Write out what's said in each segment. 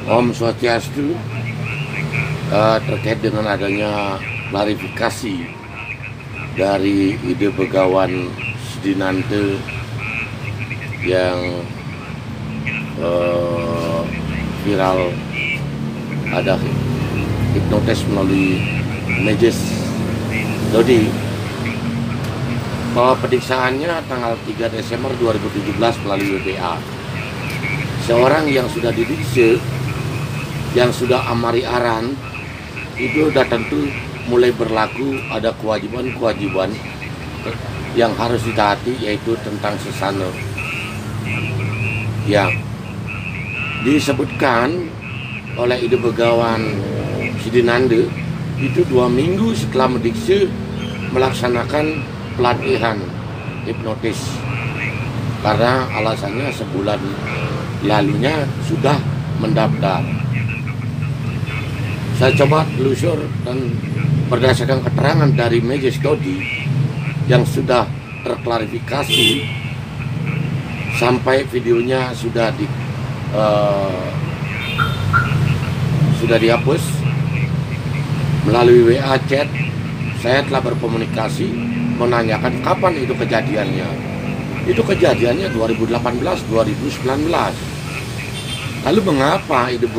Om Swastiastu. Terkait dengan adanya klarifikasi dari ide Begawan Sudinante yang viral, ada hipnotis melalui Majes Dodi, bahwa pediksaannya tanggal 3 Desember 2017 melalui WBA. Seorang yang sudah didikse, yang sudah amari aran, itu sudah tentu mulai berlaku ada kewajiban-kewajiban yang harus ditaati, yaitu tentang sesana. Yang disebutkan oleh ide Begawan Sudinante itu 2 minggu setelah mendikse melaksanakan pelatihan hipnotis, karena alasannya sebulan lalunya sudah mendaftar. Saya coba telusur dan berdasarkan keterangan dari Majes Dodi yang sudah terklarifikasi sampai videonya sudah dihapus melalui WA chat. Saya telah berkomunikasi menanyakan kapan itu kejadiannya. Itu kejadiannya 2018-2019. Lalu mengapa ide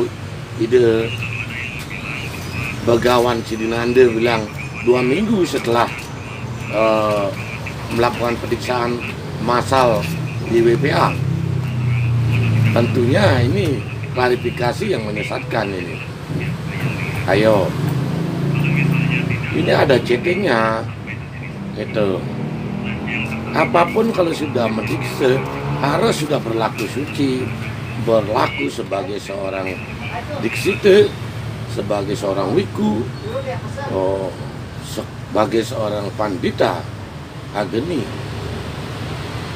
Begawan Sudinante bilang 2 minggu setelah melakukan periksaan massal di WPA? Tentunya ini klarifikasi yang menyesatkan ini. Ayo, ini ada chattingnya. Itu apapun kalau sudah mendikse harus sudah berlaku suci, berlaku sebagai seorang diksite, sebagai seorang wiku, sebagai seorang pandita ageni.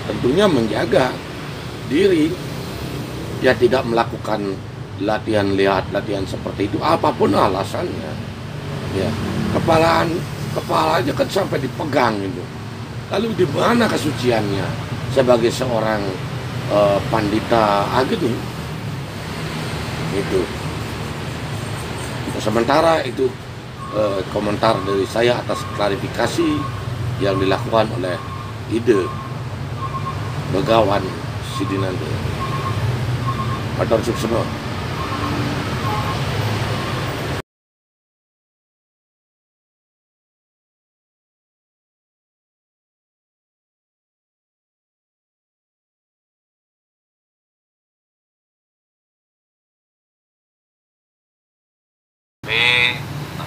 Tentunya menjaga diri, dia tidak melakukan latihan seperti itu apapun alasannya. Ya, kepalanya kan sampai dipegang itu. Lalu di mana kesuciannya sebagai seorang pandita ageni? Itu. Sementara itu komentar dari saya atas klarifikasi yang dilakukan oleh ide Begawan Sudinante. Matur suksema.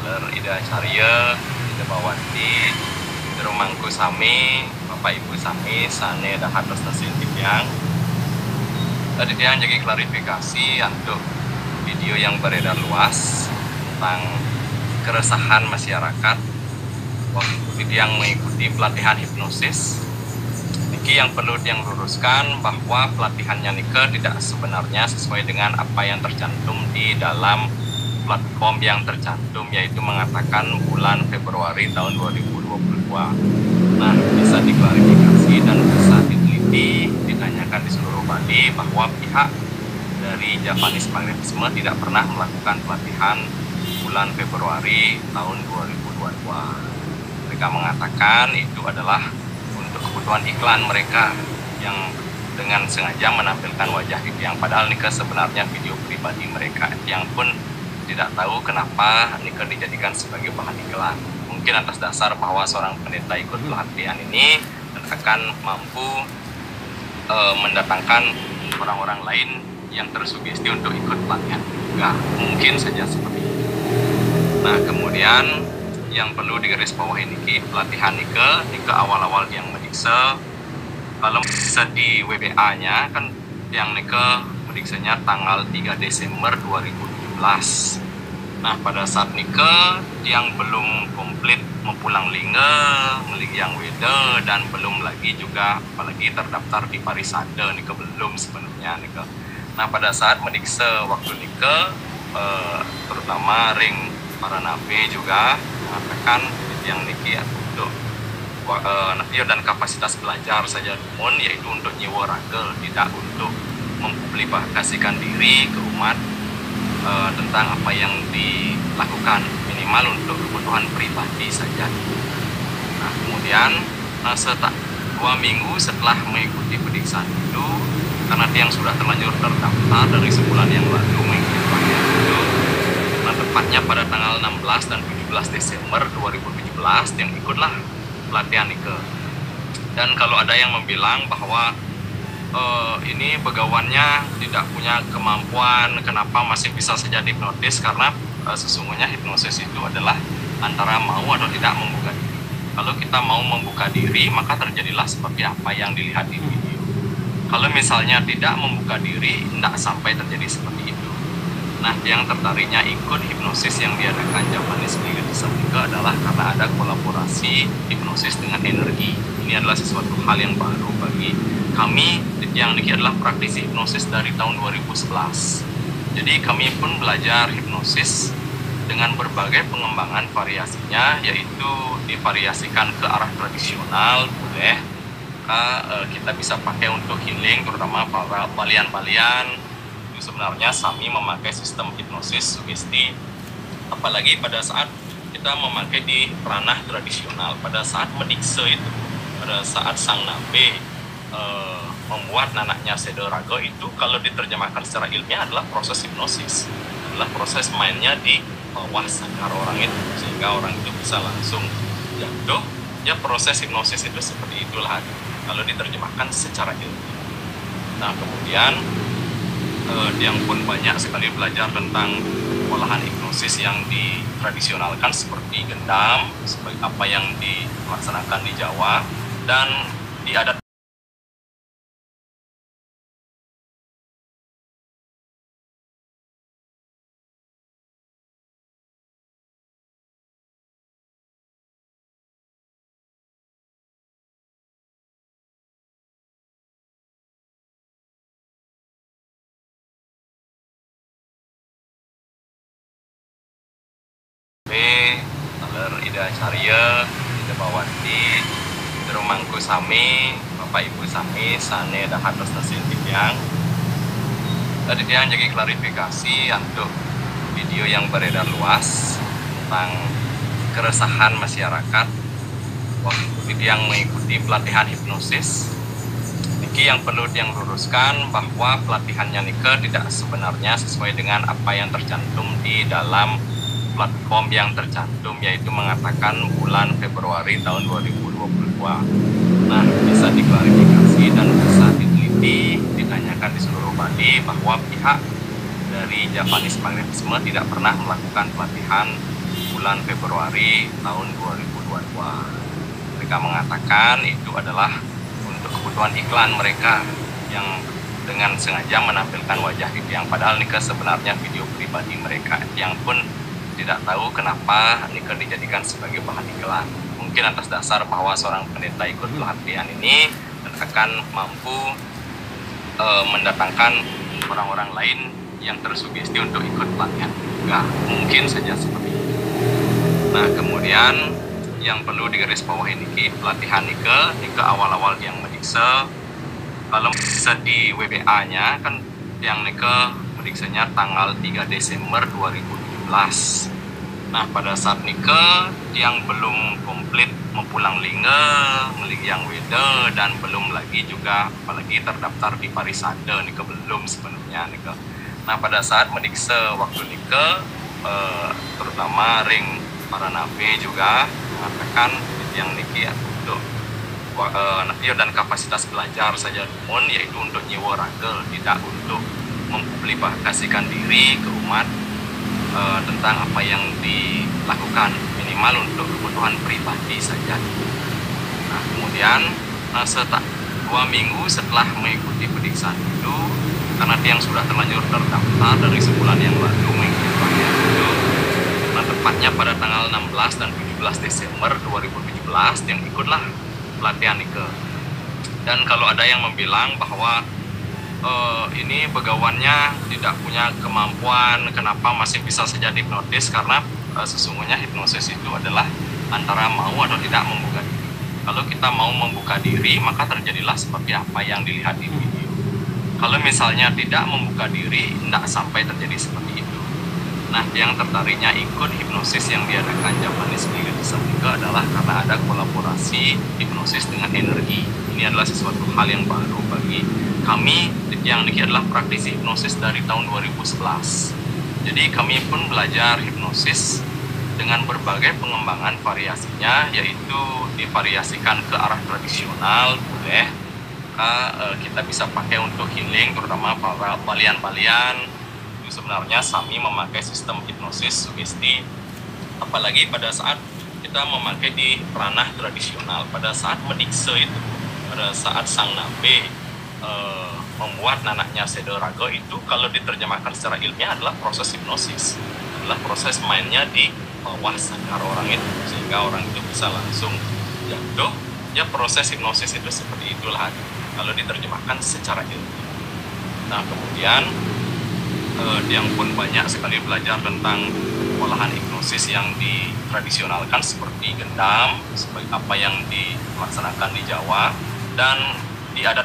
Taler Ida Carya, Ida Bawanti, Ida Mangku Sami, Bapak Ibu Sami, Sane Dahat Stasiun Tipiang. Tadi dia jadi klarifikasi untuk video yang beredar luas tentang keresahan masyarakat waktu yang mengikuti pelatihan hipnosis. Niki yang perlu yang luruskan bahwa pelatihannya Nike tidak sebenarnya sesuai dengan apa yang tercantum di dalam platform yang tercantum, yaitu mengatakan bulan Februari tahun 2022. Nah, bisa diklarifikasi dan bisa diteliti, ditanyakan di seluruh Bali bahwa pihak dari Javanese Magnetisme tidak pernah melakukan pelatihan bulan Februari tahun 2022. Mereka mengatakan itu adalah untuk kebutuhan iklan mereka yang dengan sengaja menampilkan wajah yang padahal Nike sebenarnya video pribadi mereka, yang pun tidak tahu kenapa Nike dijadikan sebagai bahan iklan. Mungkin atas dasar bahwa seorang pendeta ikut pelatihan ini dan akan mampu mendatangkan orang-orang lain yang tersugesti untuk ikut pelatihan juga. Mungkin saja seperti itu. Nah, kemudian yang perlu digarisbawahi Niki, pelatihan Nike awal-awal yang mendikse, kalau di WBA-nya kan yang Nike mendiksenya tanggal 3 Desember 2017. Nah, pada saat Nike yang belum komplit mempulang yang weda, dan belum lagi juga apalagi terdaftar di Parisade, Nike belum sebenarnya Nike. Nah, pada saat mendikse waktu Nike terutama ring para nabi juga mengatakan yang Nike untuk dan kapasitas belajar saja namun, yaitu untuk nyewa raga, tidak untuk mempublikasikan diri ke umat tentang apa yang dilakukan, minimal untuk kebutuhan pribadi saja. Nah, kemudian setelah 2 minggu setelah mengikuti pemeriksaan itu, karena dia yang sudah terlanjur terdaftar dari sebulan yang lalu mengikuti pelatihan itu, nah tepatnya pada tanggal 16 dan 17 Desember 2017 yang ikutlah pelatihan Nike. Dan kalau ada yang membilang bahwa ini begawannya tidak punya kemampuan, kenapa masih bisa saja dihipnotis, karena sesungguhnya hipnosis itu adalah antara mau atau tidak membuka diri. Kalau kita mau membuka diri, maka terjadilah seperti apa yang dilihat di video. Kalau misalnya tidak membuka diri, tidak sampai terjadi seperti itu. Nah, yang tertariknya ikut hipnosis yang diadakan Japanese Magnetism Nike adalah karena ada kolaborasi hipnosis dengan energi. Ini adalah sesuatu hal yang baru bagi kami yang Niki adalah praktisi hipnosis dari tahun 2011. Jadi kami pun belajar hipnosis dengan berbagai pengembangan variasinya, yaitu divariasikan ke arah tradisional, boleh kita bisa pakai untuk healing, terutama para balian-balian. Itu sebenarnya kami memakai sistem hipnosis sugesti, apalagi pada saat kita memakai di ranah tradisional, pada saat medikse itu, pada saat sang nabe membuat nanaknya sederaga itu, kalau diterjemahkan secara ilmiah adalah proses hipnosis, adalah proses mainnya di bawah sadar orang itu, sehingga orang itu bisa langsung jatuh. Ya, proses hipnosis itu seperti itulah kalau diterjemahkan secara ilmiah. Nah, kemudian yang pun banyak sekali belajar tentang olahan hipnosis yang ditradisionalkan seperti gendam, seperti apa yang dilaksanakan di Jawa dan di adat. Taler Ida Carya, Ida Bawanti, Terumangku Sami, Bapak Ibu Sami, Sane Dahatos Stasiun Tipiang. Tadi dia jadi klarifikasi untuk video yang beredar luas tentang keresahan masyarakat waktu yang mengikuti pelatihan hipnosis. Niki yang perlu yang luruskan bahwa pelatihannya Nike tidak sebenarnya sesuai dengan apa yang tercantum di dalam platform yang tercantum, yaitu mengatakan bulan Februari tahun 2022. Nah, bisa diklarifikasi dan bisa diteliti, ditanyakan di seluruh Bali bahwa pihak dari Japanese Magnetism tidak pernah melakukan pelatihan bulan Februari tahun 2022. Mereka mengatakan itu adalah untuk kebutuhan iklan mereka yang dengan sengaja menampilkan wajah yang padahal Nike sebenarnya video pribadi mereka, yang pun tidak tahu kenapa Nike dijadikan sebagai bahan iklan. Mungkin atas dasar bahwa seorang pendeta ikut pelatihan ini dan akan mampu mendatangkan orang-orang lain yang tersugesti untuk ikut pelatihan juga. Mungkin saja seperti itu. Nah, kemudian yang perlu digarisbawahi Niki, pelatihan Nike awal-awal yang medikse, kalau di WBA-nya kan yang Nike mediksenya tanggal 3 Desember 2017. Nah, pada saat Nike yang belum komplit mempulang yang weda dan belum lagi juga apalagi terdaftar di Parisade, Nike belum sebenarnya Nike. Nah, pada saat medikse waktu Nike terutama ring para nabe juga mengatakan yang Nike untuk dan kapasitas belajar saja pun, yaitu untuk nyewa ragel, tidak untuk mempublikasikan diri ke umat tentang apa yang dilakukan, minimal untuk kebutuhan pribadi saja. Nah, kemudian setelah 2 minggu setelah mengikuti pemeriksaan itu, karena dia yang sudah terlanjur terdaftar dari sebulan yang lalu mengikuti pelatihan itu, nah tepatnya pada tanggal 16 dan 17 Desember 2017 yang ikutlah pelatihan Nike. Dan kalau ada yang membilang bahwa ini begawannya tidak punya kemampuan, kenapa masih bisa saja dihipnotis, karena sesungguhnya hipnosis itu adalah antara mau atau tidak membuka diri. Kalau kita mau membuka diri, maka terjadilah seperti apa yang dilihat di video. Kalau misalnya tidak membuka diri, tidak sampai terjadi seperti itu. Nah, yang tertariknya ikut hipnosis yang diadakan Japanese Meditation itu adalah karena ada kolaborasi hipnosis dengan energi. Ini adalah sesuatu hal yang baru bagi kami yang adalah praktisi hipnosis dari tahun 2011. Jadi kami pun belajar hipnosis dengan berbagai pengembangan variasinya, yaitu divariasikan ke arah tradisional, boleh kita bisa pakai untuk healing, terutama para balian-balian. Itu sebenarnya Sami memakai sistem hipnosis sugesti, apalagi pada saat kita memakai di ranah tradisional, pada saat medikse itu, pada saat sang nabe membuat nanaknya sederaga itu, kalau diterjemahkan secara ilmiah adalah proses hipnosis, adalah proses mainnya di bawah sadar orang itu, sehingga orang itu bisa langsung jatuh. Ya, proses hipnosis itu seperti itulah kalau diterjemahkan secara ilmiah. Nah, kemudian yang pun banyak sekali belajar tentang olahan hipnosis yang ditradisionalkan seperti gendam, sebagai apa yang dilaksanakan di Jawa, dan di adat